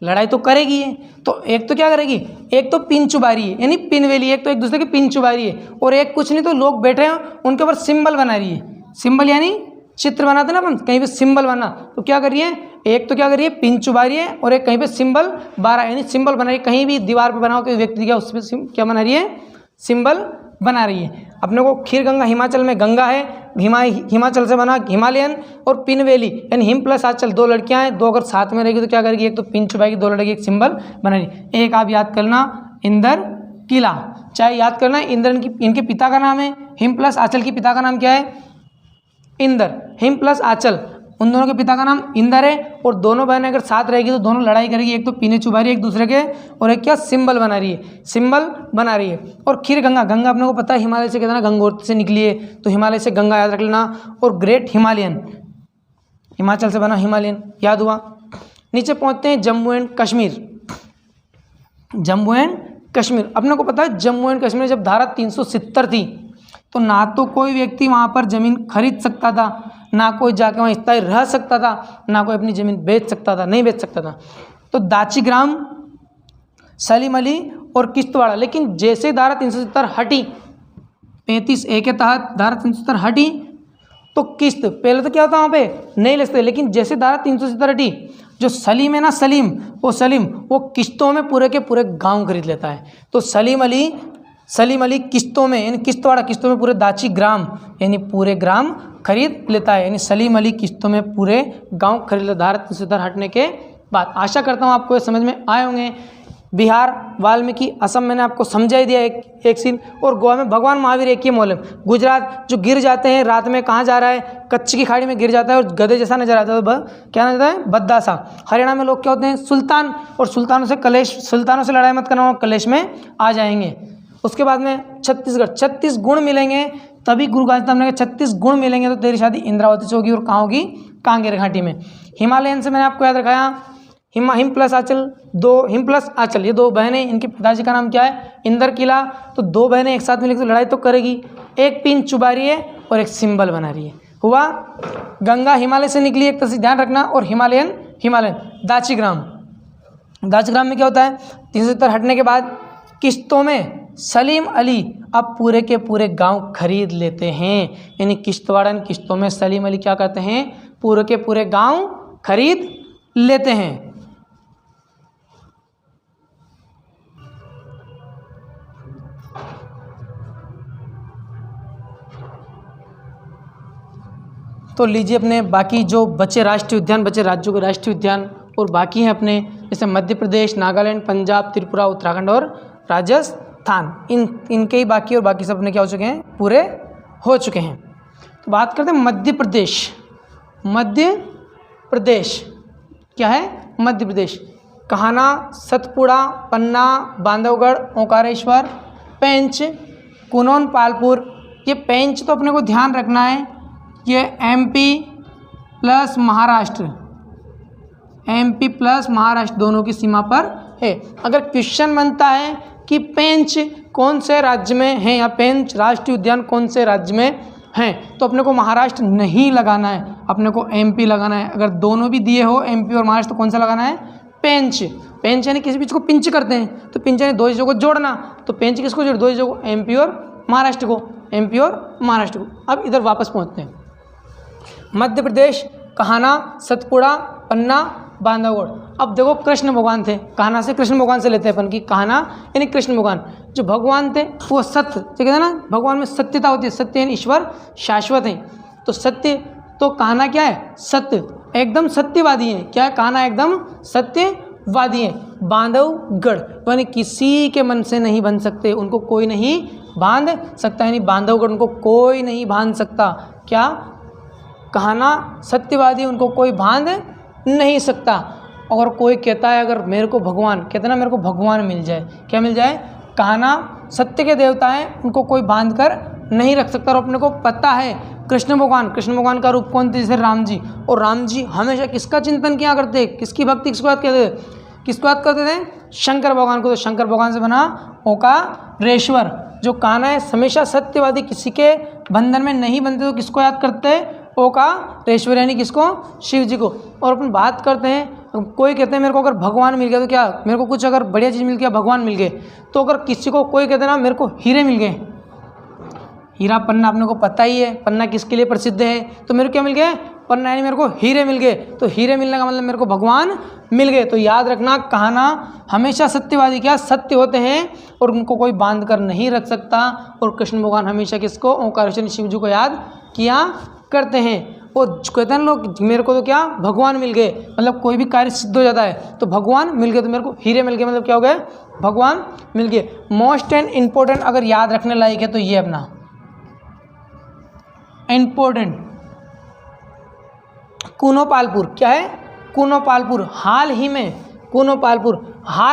[SPEAKER 1] लड़ाई तो करेगी है। तो एक तो क्या करेगी, एक तो पिन चुबा रही है यानी पिन वैली, एक तो एक दूसरे की पिन चुबा रही है, और एक कुछ नहीं तो लोग बैठे हैं उनके ऊपर सिंबल बना रही है। सिंबल यानी चित्र बनाते ना अपन, कहीं पे सिंबल बना, तो क्या कर रही है, एक तो क्या कर रही है पिन चुबा रही है, और एक कहीं पे सिंबल 12 यानी सिंबल बना रही है। कहीं भी दीवार पे बना हो कोई व्यक्ति क्या, उस पर क्या बना रही है, सिंबल बना रही है। अपने को खीर गंगा हिमाचल में गंगा है, हिमाचल से बना हिमालयन, और पिन वैली यानी हिम प्लस आंचल, दो लड़कियां हैं, दो अगर साथ में रहेगी तो क्या करेगी, एक तो पिन चुबाएगी, दो लड़की एक सिंबल बनाएगी। एक आप याद करना इंदर किला, चाहे याद करना इंद्र इनके पिता का नाम है, हिम प्लस आंचल के पिता का नाम क्या है, इंदर। हिम प्लस आंचल उन दोनों के पिता का नाम इंदर है, और दोनों बहनें अगर साथ रहेगी तो दोनों लड़ाई करेगी, एक तो पीने चुबा रही है एक दूसरे के, और एक क्या सिंबल बना रही है, सिंबल बना रही है। और खीर गंगा, गंगा अपने को पता है हिमालय से कितना गंगोत्री से निकली है, तो हिमालय से गंगा याद रख लेना। और ग्रेट हिमालयन, हिमाचल से बना हिमालयन याद हुआ। नीचे पहुंचते हैं जम्मू एंड कश्मीर, जम्मू एंड कश्मीर। अपने को पता है जम्मू एंड कश्मीर जब धारा 370 थी तो ना तो कोई व्यक्ति वहाँ पर ज़मीन खरीद सकता था, ना कोई जाके वहाँ स्थायी रह सकता था, ना कोई अपनी ज़मीन बेच सकता था, नहीं बेच सकता था। तो दाचीग्राम, सलीम अली और किश्तवाड़ा। लेकिन जैसे धारा 370 हटी, 35A के तहत धारा 370 हटी, तो किस्त पहले तो क्या होता वहाँ पे नहीं ले सकते, लेकिन जैसे धारा 370 हटी, जो सलीम है ना, सलीम वो किस्तों में पूरे के पूरे गाँव खरीद लेता है। तो सलीम अली किस्तों में यानी किश्तवाड़ा, किस्तों में पूरे दाचीग्राम यानी पूरे ग्राम खरीद लेता है, यानी सलीम अली किस्तों में पूरे गांव खरीद लेता। धारा 370 हटने के बाद आशा करता हूं आपको ये समझ में आए होंगे। बिहार वाल्मीकि, असम मैंने आपको समझा ही दिया एक सीन, और गोवा में भगवान महावीर एक ही मौलम। गुजरात जो गिर जाते हैं रात में, कहाँ जा रहा है, कच्छ की खाड़ी में गिर जाता है और गधे जैसा नजर आता है, तो क्या नजर आता है, बद्दा सा। हरियाणा में लोग क्या होते हैं, सुल्तान, और सुल्तानों से लड़ाई मत करना, कलेश में आ जाएंगे। उसके बाद में छत्तीसगढ़, 36 गुण मिलेंगे तभी गुरु घासीदास ने 36 गुण मिलेंगे तो तेरी शादी इंद्रावती से होगी, और कहाँ होगी, कांगेर घाटी में। हिमालयन से मैंने आपको याद रखाया, हिम प्लस आंचल, हिम प्लस आंचल, ये दो बहनें, इनके पिताजी का नाम क्या है, इंदर किला। तो दो बहनें एक साथ मिलकर तो लड़ाई तो करेगी, एक पिन चुबा रही है और एक सिंबल बना रही है। हुआ गंगा हिमालय से निकली, एक तरह से ध्यान रखना। और हिमालयन दाचीग्राम में क्या होता है, 370 हटने के बाद किस्तों में सलीम अली अब पूरे के पूरे गांव खरीद लेते हैं, यानी किश्तवाड़न किस्तों में सलीम अली क्या करते हैं, पूरे के पूरे गांव खरीद लेते हैं। तो लीजिए अपने बाकी जो बचे राष्ट्रीय उद्यान, बचे राज्यों के राष्ट्रीय उद्यान और बाकी हैं अपने, जैसे मध्य प्रदेश, नागालैंड, पंजाब, त्रिपुरा, उत्तराखंड और राजस्थान, इनके ही बाकी, और बाकी सब अपने क्या हो चुके हैं, पूरे हो चुके हैं। तो बात करते हैं मध्य प्रदेश क्या है, मध्य प्रदेश, कहाना, सतपुड़ा, पन्ना, बांधवगढ़, ओंकारेश्वर, पेंच, कुनौन, पालपुर। ये पेंच तो अपने को ध्यान रखना है, ये एमपी प्लस महाराष्ट्र दोनों की सीमा पर है। अगर क्वेश्चन बनता है कि पेंच कौन से राज्य में है या पेंच राष्ट्रीय उद्यान कौन से राज्य में है, तो अपने को महाराष्ट्र नहीं लगाना है, अपने को एमपी लगाना है। अगर दोनों भी दिए हो एमपी और महाराष्ट्र, तो कौन सा लगाना है, पेंच यानी किसी बीच को पिंच करते हैं, तो पिंच यानी दो चीज़ों को जोड़ना, तो पेंच किसको जोड़, दो चीज़ों को, एमपी और महाराष्ट्र को। अब इधर वापस पहुँचते हैं। मध्य प्रदेश कहाना, सतपुड़ा, पन्ना, बांधवगढ़। अब देखो कृष्ण भगवान थे, कहाना से कृष्ण भगवान से लेते हैं अपन की कहाना यानी कृष्ण भगवान जो भगवान थे वो सत्य, जो कहते हैं ना भगवान में सत्यता होती है, सत्य यानी ईश्वर शाश्वत है। तो सत्य, तो कहाना क्या है? सत्य, एकदम सत्यवादी है। क्या है? कहाना एकदम सत्यवादी है। बांधवगढ़ यानी किसी के मन से नहीं बन सकते, उनको कोई नहीं बांध सकता, यानी बांधवगढ़ उनको कोई नहीं बांध सकता। क्या? कहाना सत्यवादी, उनको कोई बांध नहीं सकता। और कोई कहता है अगर मेरे को भगवान, कहते ना मेरे को भगवान मिल जाए, क्या मिल जाए? कहाना सत्य के देवता हैं, उनको कोई बांध कर नहीं रख सकता। और अपने को पता है कृष्ण भगवान का रूप कौन थे? जैसे राम जी, और राम जी हमेशा किसका चिंतन किया करते, किसकी भक्ति, किसको याद करते थे? किसको याद करते थे? शंकर भगवान को। तो शंकर भगवान से बना ओंकारेश्वर। जो कान्हा है हमेशा सत्यवादी, किसी के बंधन में नहीं बनते, तो किसको याद करते हैं? ओंकारेश्वर यानी किसको? शिव जी को। और अपन बात करते हैं, कोई कहते हैं मेरे को अगर भगवान मिल गया तो क्या, मेरे को कुछ अगर बढ़िया चीज़ मिल गया, भगवान मिल गए, तो अगर किसी को कोई कहते हैं ना मेरे को हीरे मिल गए, हीरा पन्ना अपने को पता ही है, पन्ना किसके लिए प्रसिद्ध है, तो मेरे को क्या मिल गया? पन्ना, यानी मेरे को हीरे मिल गए। तो हीरे मिलने का मतलब मेरे को भगवान मिल गए। तो याद रखना कहाना हमेशा सत्यवादी, क्या सत्य होते हैं और उनको कोई बांध कर नहीं रख सकता। और कृष्ण भगवान हमेशा किसको? ओंकारेश्वर शिव जी को याद किया करते हैं। वो कहते हैं लोग मेरे को तो क्या भगवान मिल गए, मतलब कोई भी कार्य सिद्ध हो जाता है। तो भगवान मिल गए, तो मेरे को हीरे मिल गए, मतलब क्या हो गए? भगवान मिल गए। मोस्ट एंड इम्पोर्टेंट अगर याद रखने लायक है तो ये अपना इम्पोर्टेंट कूनोपालपुर। क्या है? कूनोपालपुर। हाल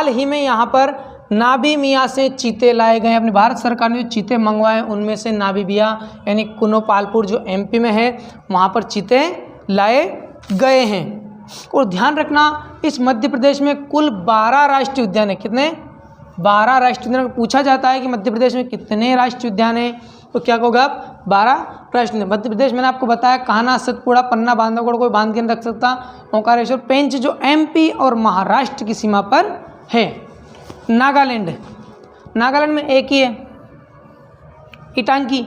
[SPEAKER 1] ही में यहाँ पर नाबीबिया से चीते लाए गए। अपनी भारत सरकार ने जो चीते मंगवाए उनमें से नाबीबिया यानी कूनोपालपुर जो एमपी में है, वहाँ पर चीते लाए गए हैं। और ध्यान रखना इस मध्य प्रदेश में कुल 12 राष्ट्रीय उद्यान है। कितने? 12 राष्ट्रीय उद्यान। पूछा जाता है कि मध्य प्रदेश में कितने राष्ट्रीय उद्यान हैं, तो क्या कहोगे आप? 12 राष्ट्रीय। मध्य प्रदेश मैंने आपको बताया कहाना, सतपुड़ा, पन्ना, बांधवगढ़ कोई बांध के नहीं रख सकता। ओंकारेश्वर, पेंच जो एमपी और महाराष्ट्र की सीमा पर है। नागालैंड में एक ही है, इटांकी।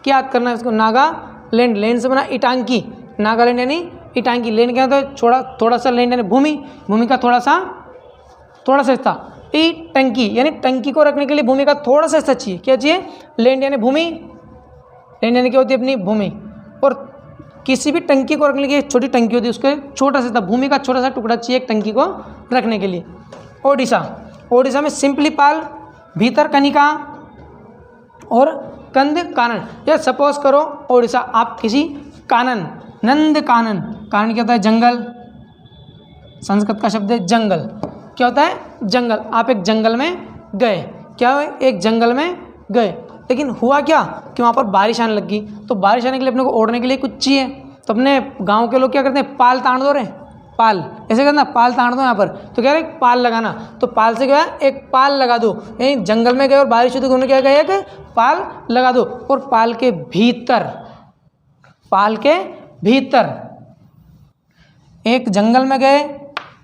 [SPEAKER 1] क्या याद करना है इसको? नागालैंड, लैंड से बना इटांकी। नागालैंड यानी इटांकी। लैंड क्या होता है? थोड़ा सा लैंड यानी भूमि का थोड़ा सा हिस्सा। टंकी यानी टंकी को रखने के लिए भूमि का थोड़ा सा हिस्सा चाहिए। क्या चाहिए? लैंड यानी भूमि। लैंड यानी क्या होती है? अपनी भूमि। और किसी भी टंकी को रखने के लिए छोटी टंकी होती है, उसके छोटा सा भूमि का छोटा सा टुकड़ा चाहिए एक टंकी को रखने के लिए। ओडिशा में सिंपलीपाल, भीतरकनिका और कंद कानन। या सपोज करो ओडिशा, आप किसी नंद कानन क्या होता है? जंगल। संस्कृत का शब्द है जंगल। क्या होता है? जंगल। आप एक जंगल में गए, क्या हुआ? एक जंगल में गए, लेकिन हुआ क्या कि वहाँ पर बारिश आने लगी। तो बारिश आने के लिए अपने को ओढ़ने के लिए कुछ चाहिए। तो अपने गांव के लोग क्या करते हैं? पाल ताड़ दो रे, पाल ऐसे करना, पाल ताड़ दो यहाँ पर। तो क्या है? पाल लगाना। तो पाल से क्या है? एक पाल लगा दो। यही जंगल में गए और बारिश हुई तो उन्होंने क्या किया? एक पाल लगा दो। और पाल के भीतर एक जंगल में गए,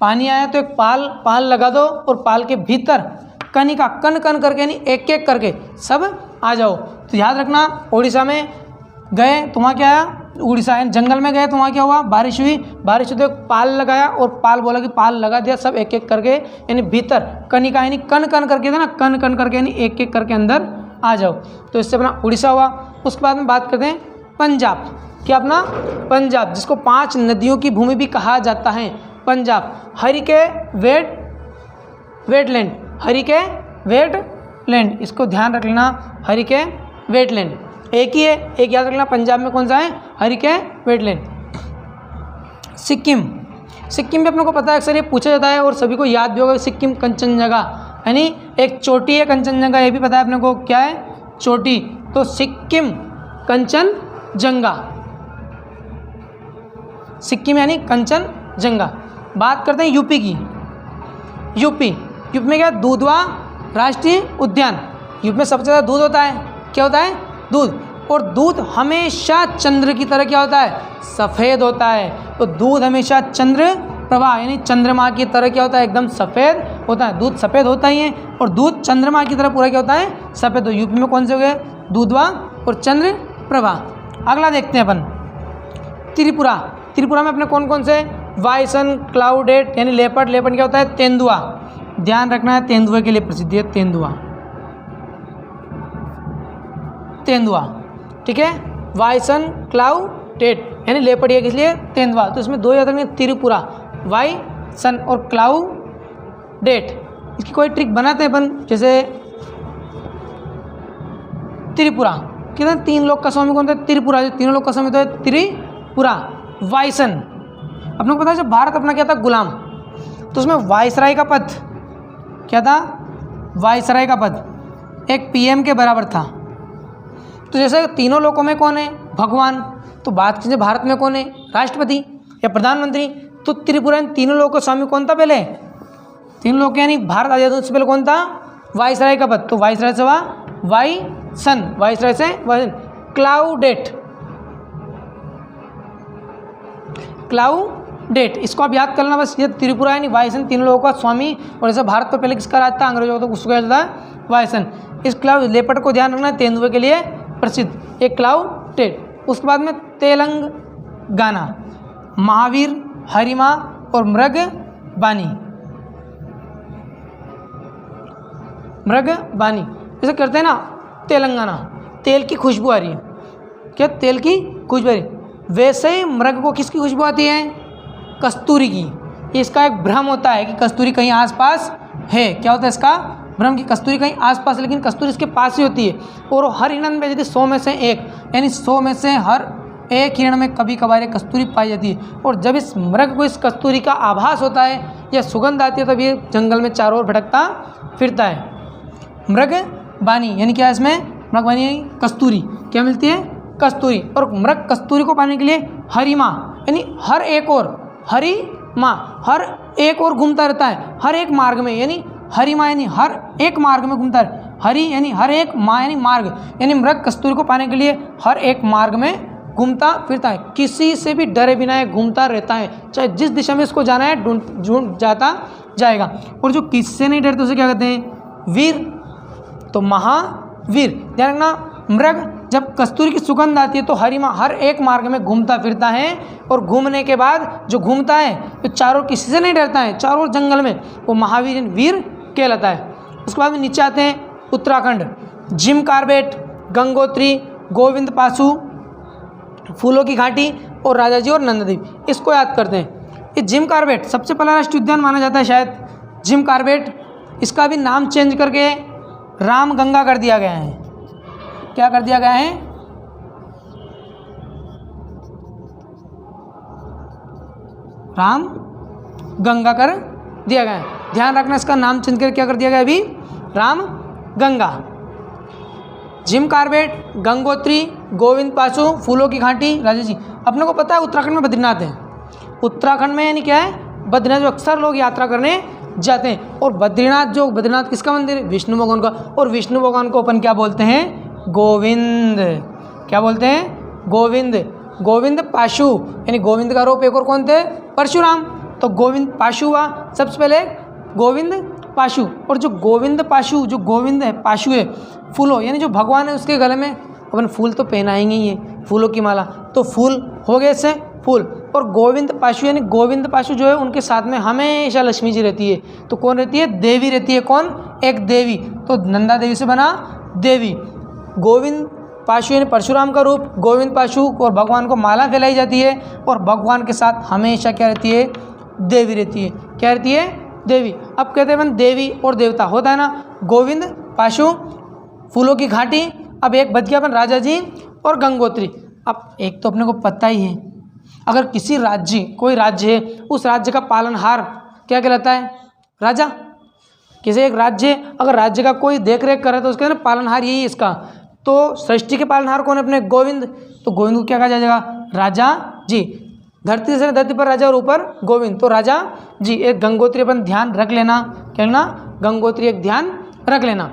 [SPEAKER 1] पानी आया तो एक पाल लगा दो और पाल के भीतर कनिका, कन करके यानी एक एक करके सब आ जाओ। तो याद रखना उड़ीसा में गए तो वहाँ क्या आया? उड़ीसा यानी जंगल में गए तो वहाँ क्या हुआ? बारिश हुई तो एक पाल लगाया और पाल बोला कि पाल लगा दिया, सब एक एक करके यानी भीतर। कनिका यानी कन करके था ना, कन करके यानी एक एक करके अंदर आ जाओ। तो इससे अपना उड़ीसा हुआ। उसके बाद में बात करते हैं पंजाब। क्या अपना? पंजाब, जिसको 5 नदियों की भूमि भी कहा जाता है। पंजाब हरिके वेटलैंड, हरिके वेटलैंड, इसको ध्यान रख लेना। हरिके वेटलैंड एक ही है, एक याद रखना। पंजाब में कौन सा है? हरिके वेटलैंड। सिक्किम भी अपने को पता है, अक्सर ये पूछा जाता है और सभी को याद भी होगा। सिक्किम कंचनजंगा यानी एक चोटी है कंचनजंगा, ये भी पता है अपने को। क्या है? चोटी। तो सिक्किम कंचनजंगा, सिक्किम यानी कंचनजंगा। बात करते हैं यूपी की। यूपी में क्या? दूधवा राष्ट्रीय उद्यान। यूपी में सबसे ज़्यादा दूध होता है। क्या होता है? दूध। और दूध हमेशा चंद्र की तरह क्या होता है? सफ़ेद होता है। तो दूध हमेशा चंद्र प्रभा यानी चंद्रमा की तरह क्या होता है? एकदम सफ़ेद होता है। दूध सफ़ेद होता ही है और दूध चंद्रमा की तरह पूरा क्या होता है? सफ़ेद। तो यूपी में कौन से हो गए? दूधवा और चंद्र प्रभा। अगला देखते हैं अपन त्रिपुरा त्रिपुरा में अपने कौन कौन से, वाइसन, क्लाउडेट यानी लेपर्ड, लेपर्ड क्या होता है, तेंदुआ, ध्यान रखना है तेंदुए के लिए प्रसिद्ध है तेंदुआ, तेंदुआ, ठीक है, वाइसन, क्लाउडेट यानी लेपर्ड किस लिए, तेंदुआ। तो इसमें दो याद रखना, त्रिपुरा, वाइसन और क्लाउडेट। इसकी कोई ट्रिक बनाते हैं अपन, जैसे त्रिपुरा कितना, 3 लोग का स्वामी कौन था, त्रिपुरा, जो तीनों लोग का स्वामी तो है त्रिपुरा। वाइसन अपने को पता है जब भारत अपना क्या था, गुलाम, तो उसमें वाइसराय का पद क्या था, वाइसराय का पद एक पीएम के बराबर था। तो जैसे तीनों लोगों में कौन है, भगवान, तो बात कीजिए भारत में कौन है, राष्ट्रपति या प्रधानमंत्री। तो त्रिपुरा इन तीनों लोगों का स्वामी कौन था पहले, तीन लोग यानी भारत आजाद उससे पहले कौन था, वाइसराय का पद। तो वाइसराय से हुआ वाइसन, वाइसराय से वाइसन। क्लाउडेट, क्लाउडेट इसको आप याद करना बस, ये त्रिपुरा यानी वाइसन तीनों लोगों का स्वामी। और जैसे भारत पर पहले किसका राज था, अंग्रेजों का, तो उसको क्या जाता है, वाइसन। इस क्लाउड लेपर्ड को ध्यान रखना, तेंदुए के लिए प्रसिद्ध एक क्लाउडेट। उसके बाद में तेलंगाना, महावीर, हरिमा और मृगबानी, मृगबानी जैसे करते हैं ना, तेलंगाना तेल की खुशबू आ रही है, क्या तेल की खुशबू आ रही है, वैसे ही मृग को किसकी खुशबू आती है, कस्तूरी की। इसका एक भ्रम होता है कि कस्तूरी कहीं आसपास है, क्या होता है इसका भ्रम की कस्तूरी कहीं आसपास है, लेकिन कस्तूरी इसके पास ही होती है। और हर हिरण में यदि 100 में से एक, यानी 100 में से हर एक हिरण में कभी कभार एक कस्तूरी पाई जाती है। और जब इस मृग को इस कस्तूरी का आभास होता है या सुगंध आती है, तब ये जंगल में चारों ओर भटकता फिरता है। मृगबानी यानी क्या है, इसमें मृगबानी यानी कस्तूरी, क्या मिलती है, कस्तूरी। और मृग कस्तूरी को पाने के लिए हरिमा यानी हर एक और, हरिमा हर एक और घूमता रहता है, हर एक मार्ग में, यानी हरिमा यानी हर एक मार्ग में घूमता है। हरि यानी हर एक, माँ यानी मार्ग, यानी मृग कस्तूरी को पाने के लिए हर एक मार्ग में घूमता फिरता है, किसी से भी डरे बिना ये घूमता रहता है, चाहे जिस दिशा में इसको जाना है ढूंढ जाता जाएगा। और जो किससे नहीं डरते उसे क्या कहते हैं, वीर, तो महावीर। ध्यान रखना, मृग जब कस्तूरी की सुगंध आती है तो हरिमा हर एक मार्ग में घूमता फिरता है, और घूमने के बाद जो घूमता है तो चारों किसी से नहीं डरता है, चारों जंगल में, वो महावीर वीर कहलाता है। उसके बाद में नीचे आते हैं उत्तराखंड, जिम कार्बेट, गंगोत्री, गोविंद पाशु, फूलों की घाटी और राजाजी और नंदादेवी। इसको याद करते हैं। ये जिम कार्बेट सबसे पहला राष्ट्रीय उद्यान माना जाता है शायद, जिम कार्बेट। इसका भी नाम चेंज करके राम गंगा कर दिया गया है। क्या कर दिया गया है, राम गंगा कर दिया गया है। ध्यान रखना, इसका नाम चेंज करके क्या कर दिया गया अभी, राम गंगा। जिम कार्बेट, गंगोत्री, गोविंद पाशु, फूलों की घाटी, राजा जी। अपने को पता है उत्तराखंड में बद्रीनाथ है, उत्तराखंड में यानी क्या है, बद्रीनाथ, जो अक्सर लोग यात्रा करने जाते हैं। और बद्रीनाथ किसका मंदिर है, विष्णु भगवान का। और विष्णु भगवान को अपन क्या बोलते हैं, गोविंद। क्या बोलते हैं, गोविंद। गोविंद पाशु यानी गोविंद का रूप एक और कौन थे, परशुराम। तो गोविंद पाशु हुआ सबसे पहले, गोविंद पाशु। और जो गोविंद पाशु, जो गोविंद है पाशु है, फूलों यानी जो भगवान है उसके गले में अपन फूल तो पहनाएंगे ही है, फूलों की माला, तो फूल हो गए इससे फूल। और गोविंद पाशु यानी गोविंद पाशु जो है उनके साथ में हमेशा लक्ष्मी जी रहती है। तो कौन रहती है, देवी रहती है। कौन, एक देवी, तो नंदा देवी से बना देवी। गोविंद पाशु यानी परशुराम का रूप, गोविंद पाशु, और भगवान को माला फैलाई जाती है। और भगवान के साथ हमेशा क्या रहती है, देवी रहती है। क्या रहती है, देवी। अब कहते हैं देवी और देवता होता है ना, गोविंद पाशु, फूलों की घाटी। अब एक बच गया अपन राजा जी और गंगोत्री। अब एक तो अपने को पता ही है, अगर किसी राज्य, कोई राज्य है, उस राज्य का पालनहार क्या कहलाता है, राजा। किसी एक राज्य, अगर राज्य का कोई देख रेख करे तो उसका ना पालनहार यही है इसका। तो सृष्टि के पालनहार कौन है अपने, गोविंद। तो गोविंद को क्या कहा जाएगा, राजा जी। धरती से धरती पर राजा और ऊपर गोविंद, तो राजा जी। एक गंगोत्री अपन ध्यान रख लेना, क्या लेना, गंगोत्री एक ध्यान रख लेना।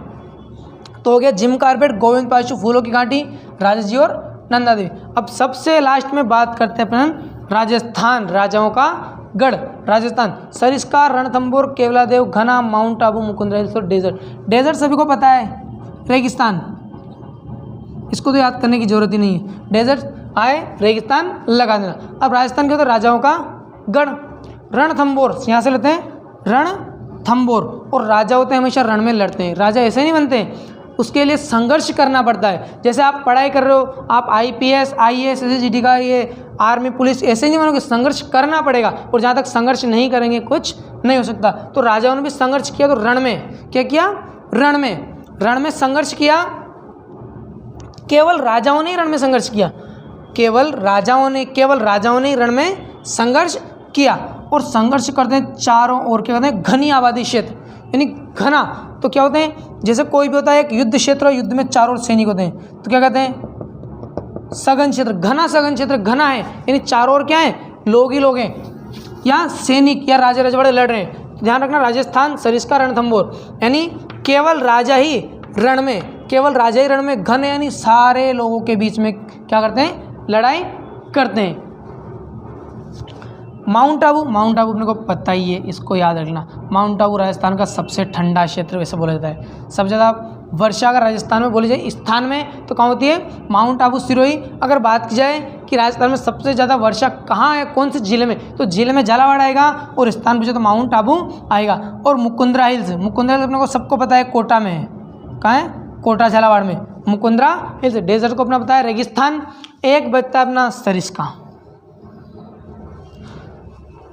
[SPEAKER 1] तो हो गया जिम कार्बेट, गोविंद पाशु, फूलों की घाटी, राजा जी और नंदा देवी। अब सबसे लास्ट में बात करते हैं अपन राजस्थान, राजाओं का गढ़ राजस्थान। सरिस्का, रणथंभौर, केवलादेव, घना, माउंट आबू, मुकुंदरा हिल्स और डेजर्ट। डेजर्ट सभी को पता है, रेगिस्तान। इसको तो याद करने की जरूरत ही नहीं है। डेजर्ट आए, रेगिस्तान लगा देना। अब राजस्थान के होता है राजाओं का गढ़, रणथंबोर, यहाँ से लेते हैं रणथंबोर। और राजा होते हैं हमेशा रण में लड़ते हैं, राजा ऐसे नहीं बनते, उसके लिए संघर्ष करना पड़ता है। जैसे आप पढ़ाई कर रहे हो, आप IPS IAS SSGD का ये आर्मी पुलिस ऐसे नहीं बनोगे, संघर्ष करना पड़ेगा। और जहाँ तक संघर्ष नहीं करेंगे कुछ नहीं हो सकता। तो राजाओं ने भी संघर्ष किया, तो रण में क्या किया, रण में संघर्ष किया। केवल राजाओं ने ही रण में संघर्ष किया, केवल राजाओं ने ही रण में संघर्ष किया। और संघर्ष करते हैं चारों ओर, क्या कहते हैं, घनी आबादी क्षेत्र, यानी घना। तो क्या होते हैं, जैसे कोई भी होता है एक युद्ध क्षेत्र, युद्ध में चारों ओर सैनिक होते हैं, तो क्या कहते हैं, सघन क्षेत्र। घना सघन क्षेत्र, घना है यानी चारों ओर क्या है, लोग ही लोग हैं, या सैनिक या राजा रजवाड़े लड़ रहे हैं। ध्यान रखना, राजस्थान, सरिस्का, रणथंबोर, यानी केवल राजा ही रण में, घन यानी सारे लोगों के बीच में क्या करते हैं, लड़ाई करते हैं। माउंट आबू अपने को पता ही है, इसको याद रखना। माउंट आबू राजस्थान का सबसे ठंडा क्षेत्र वैसे बोला जाता है। सबसे ज़्यादा वर्षा अगर राजस्थान में बोली जाए स्थान में तो कहाँ होती है, माउंट आबू सिरोही। अगर बात की जाए कि राजस्थान में सबसे ज़्यादा वर्षा कहाँ है, कौन से जिले में, तो जिले में झालावाड़ आएगा, और स्थान पूछे तो माउंट आबू आएगा। और मुकुंदरा हिल्स अपने को सबको पता है कोटा में है, कहाँ है, कोटा झालावाड़ में मुकुंदरा हिल्स। डेजर्ट को अपना पता है रेगिस्तान। एक बचता है अपना सरिस्का।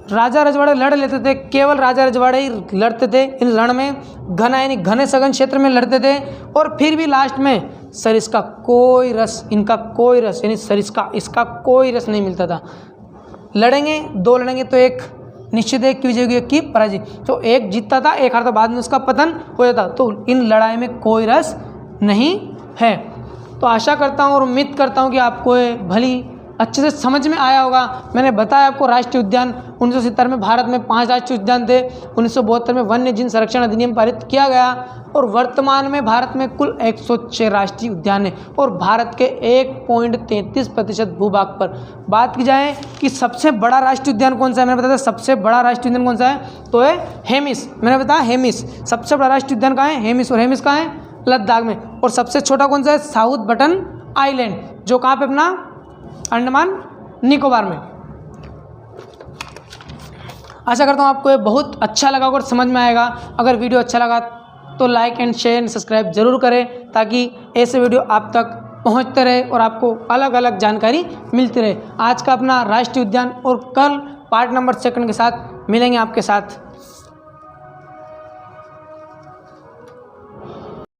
[SPEAKER 1] राजा रजवाड़े लड़ लेते थे, केवल राजा रजवाड़े ही लड़ते थे इन रण में, घना यानी घने सघन क्षेत्र में लड़ते थे। और फिर भी लास्ट में सरिस्का कोई रस, इनका कोई रस यानी सरिस्का, इसका कोई रस नहीं मिलता था। लड़ेंगे, दो लड़ेंगे तो एक निश्चित, एक की विजय होगी, एक की पराजय। तो एक जीतता था, एक हारता, बाद में उसका पतन हो जाता। तो इन लड़ाई में कोई रस नहीं है। तो आशा करता हूँ और उम्मीद करता हूँ कि आपको ये भली अच्छे से समझ में आया होगा। मैंने बताया आपको राष्ट्रीय उद्यान 1970 में भारत में 5 राष्ट्रीय उद्यान थे। 1972 में वन्य जीव संरक्षण अधिनियम पारित किया गया, और वर्तमान में भारत में कुल 106 राष्ट्रीय उद्यान है। और भारत के 1.33% भूभाग पर बात की जाए कि सबसे बड़ा राष्ट्रीय उद्यान कौन सा है, मैंने बताया सबसे बड़ा राष्ट्रीय उद्यान कौन सा है, तो है हेमिस। मैंने बताया हेमिस, सबसे बड़ा राष्ट्रीय उद्यान कहाँ है, हेमिस। और हेमिस कहाँ है, लद्दाख में। और सबसे छोटा कौन सा है, साउथ बटन आइलैंड, जो कहाँ पे अपना अंडमान निकोबार में। आशा करता हूँ आपको ये बहुत अच्छा लगा और समझ में आएगा। अगर वीडियो अच्छा लगा तो like and share and subscribe जरूर करें, ताकि ऐसे वीडियो आप तक पहुँचते रहे और आपको अलग अलग जानकारी मिलती रहे। आज का अपना राष्ट्रीय उद्यान और कल पार्ट नंबर 2 के साथ मिलेंगे आपके साथ।